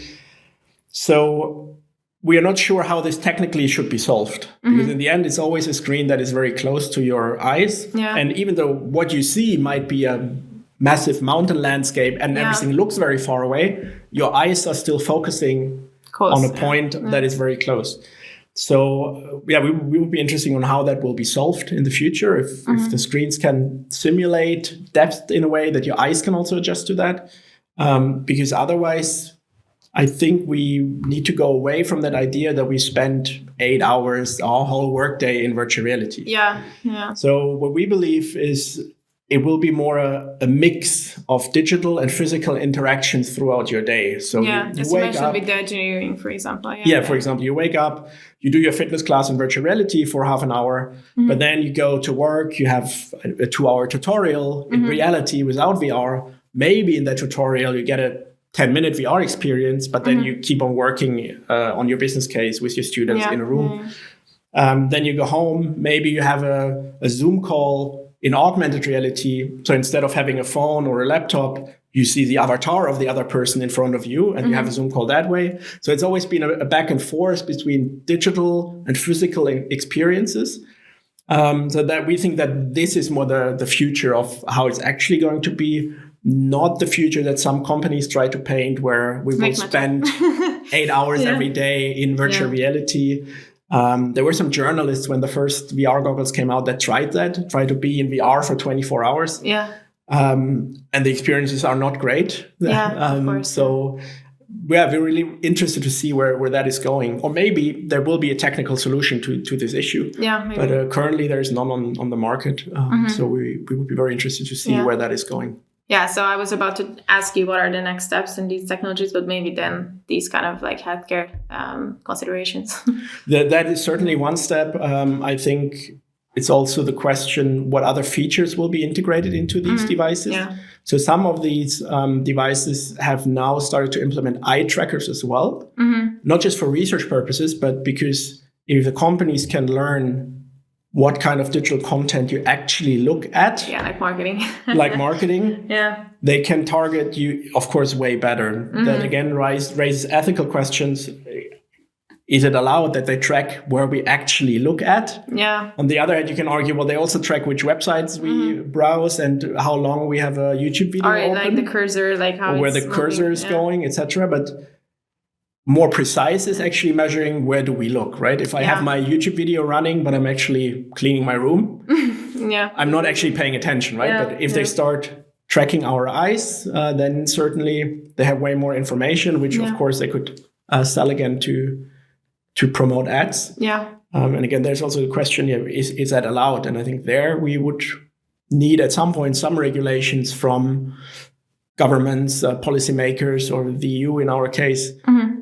So we are not sure how this technically should be solved, because in the end, it's always a screen that is very close to your eyes. Yeah. And even though what you see might be a massive mountain landscape and everything looks very far away, your eyes are still focusing on a point that is very close. So we would be interested on how that will be solved in the future, if the screens can simulate depth in a way that your eyes can also adjust to that. Because otherwise, I think we need to go away from that idea that we spend 8 hours, our whole workday in virtual reality. Yeah. So what we believe is it will be more a mix of digital and physical interactions throughout your day. So you wake up with the engineering, for example. For example, you wake up, you do your fitness class in virtual reality for half an hour, but then you go to work, you have a 2-hour tutorial in reality without VR. Maybe in that tutorial, you get a 10-minute VR experience, but then you keep on working on your business case with your students in a room. Then you go home, maybe you have a Zoom call in augmented reality. So instead of having a phone or a laptop, you see the avatar of the other person in front of you, and you have a Zoom call that way. So it's always been a back and forth between digital and physical experiences. So that we think that this is more the future of how it's actually going to be, not the future that some companies try to paint, where we will spend 8 hours every day in virtual reality. There were some journalists when the first VR goggles came out that tried to be in VR for 24 hours. And the experiences are not great. Of course. So we're really interested to see where that is going. Or maybe there will be a technical solution to this issue. Maybe. But currently there's none on the market. So we would be very interested to see where that is going. Yeah, so I was about to ask you what are the next steps in these technologies, but maybe then these kind of like healthcare considerations. That is certainly one step. I think it's also the question what other features will be integrated into these devices. Yeah. So some of these devices have now started to implement eye trackers as well, not just for research purposes, but because if the companies can learn what kind of digital content you actually look at. Yeah, like marketing. Yeah. They can target you, of course, way better. That again raises ethical questions. Is it allowed that they track where we actually look at? Yeah. On the other hand, you can argue, well, they also track which websites we browse and how long we have a YouTube video open. Like the cursor, like how where the cursor is going, etc. But more precise is actually measuring where do we look, right? If I have my YouTube video running, but I'm actually cleaning my room, I'm not actually paying attention, right? But if they start tracking our eyes, then certainly they have way more information, which of course they could sell again to promote ads. Yeah. And again, there's also the question, is that allowed? And I think there we would need at some point some regulations from governments, policymakers, or the EU in our case,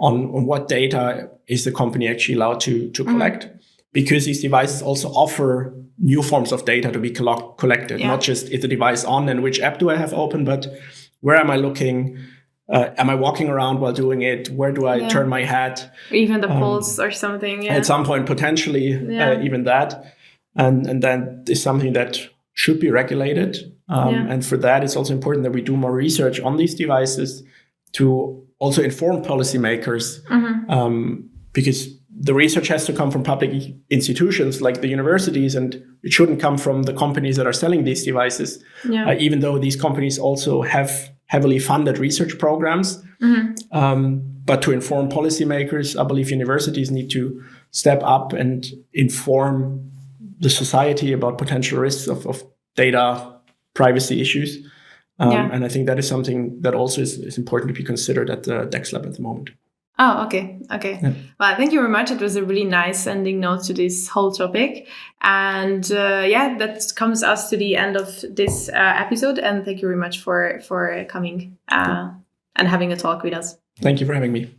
on what data is the company actually allowed to collect. Because these devices also offer new forms of data to be collected, not just is the device on and which app do I have open, but where am I looking? Am I walking around while doing it? Where do I turn my head? Even the pulse or something. At some point, potentially even that. And that is something that should be regulated. And for that, it's also important that we do more research on these devices to also inform policymakers, because the research has to come from public institutions like the universities, and it shouldn't come from the companies that are selling these devices, even though these companies also have heavily funded research programs. But to inform policymakers, I believe universities need to step up and inform the society about potential risks of data privacy issues. And I think that is something that also is important to be considered at the DEXLab at the moment. Oh, okay. Yeah. Well, thank you very much. It was a really nice ending note to this whole topic. And that comes us to the end of this episode. And thank you very much for coming and having a talk with us. Thank you for having me.